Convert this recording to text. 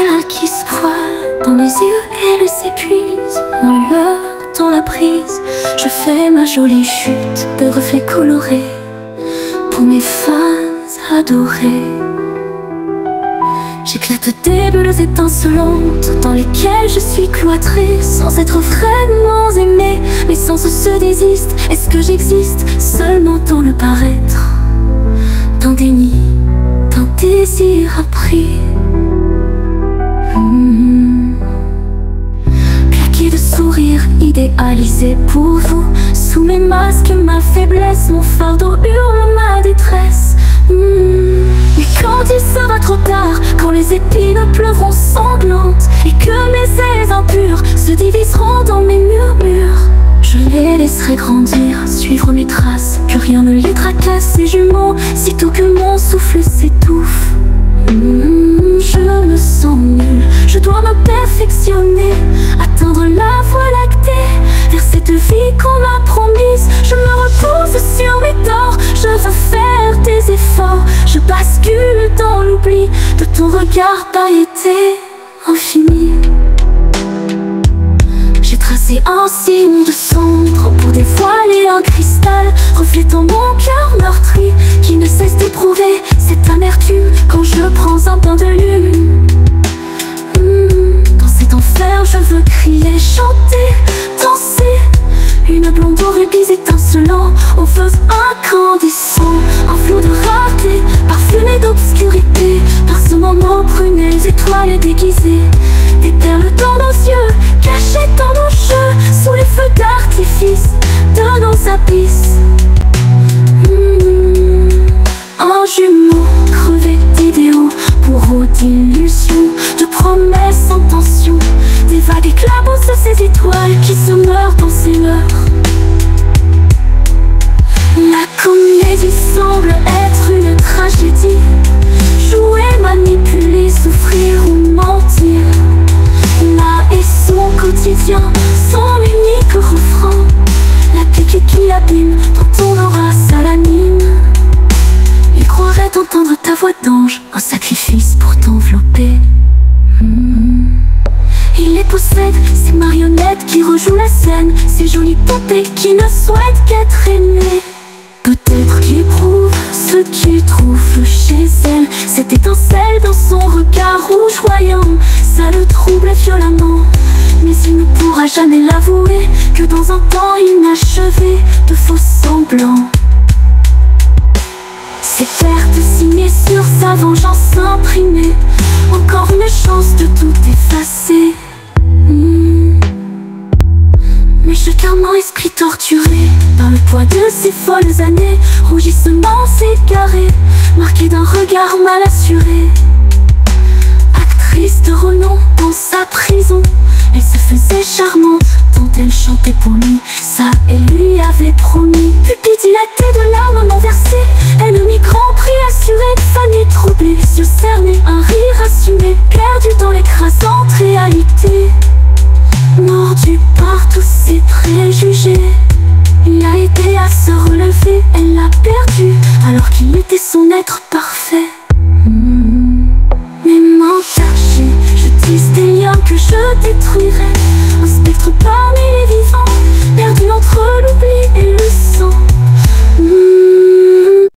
Voilà qui se voile dans les yeux, elle s'épuise. On leurre dans la prise. Je fais ma jolie chute de reflets colorés pour mes fans adorés. J'éclate des bulles étincelantes dans lesquelles je suis cloîtrée, sans être vraiment aimée. Mes sens se désistent. Est-ce que j'existe seulement dans le paraître, d'un déni, d'un désir appris? Plaqué de sourires idéalisés pour vous, sous mes masques, ma faiblesse, mon fardeau hurle ma détresse. Mais quand il sera trop tard, quand les épines pleuvront sanglantes et que mes ailes impures se diviseront dans mes murmures, je les laisserai grandir, suivre mes traces, que rien ne les tracasse, ces jumeaux, sitôt que mon souffle s'étouffe. Je me sens nulle, je dois me perfectionner, atteindre la voie lactée, vers cette vie qu'on m'a promise. Je me repose sur mes torts, je veux faire des efforts, je bascule dans l'oubli de ton regard pailleté infini. J'ai tracé un signe de cendre pour dévoiler un cristal reflétant mon cœur meurtri, qui ne cesse d'éprouver cette amertume quand je prends un bain de lune. Dans cet enfer je veux crier, chanter, danser. Une blonde aux rubis étincelant, aux feux incandescents, un flot de rareté, parfumé d'obscurité, parsemant nos prunelles étoiles déguisées, des perles dans nos yeux, cachées dans nos jeux, sous les feux d'artifice de nos abysses. Un jumeau crevé d'idéaux, bourreau d'illusions, de promesses en tension, des vagues éclaboussent de ces étoiles qui se meurent dans ces leurs. La comédie semble être une tragédie, jouer, manipuler, souffrir ou mentir. Là est son quotidien, son unique refrain, la pique qui abîme dans ton aura salamine. Il croirait entendre ta voix d'ange, un sacrifice pour t'envelopper. Il les possède, ces marionnettes qui rejouent la scène, ces jolies poupées qui ne souhaitent qu'être aimées. Peut-être qu'il prouve ce qu'il trouve chez elle, cette étincelle dans son regard rougeoyant, ça le trouble violemment. Mais il ne pourra jamais l'avouer que dans un temps inachevé de faux semblants, ses pertes signées sur sa vengeance imprimée, encore une chance de tout effacer. Mais je garde mon esprit torturé par le poids de ces folles années, rougissement égaré, marqué d'un regard mal assuré. Actrice de renom dans sa prison, elle se faisait charmante tant elle chantait pour lui, ça elle lui avait promis. Pupille dilatée de larmes non versées, ennemi grand prix assuré, de famille troublée, les yeux cernés, un rire assumé, perdu dans l'écrasante réalité. Mordu par tous ses préjugés, il a aidé à se relever, elle l'a perdu alors qu'il était son être parfait. Mes mains tachées, je tisse des liens que je détruirai,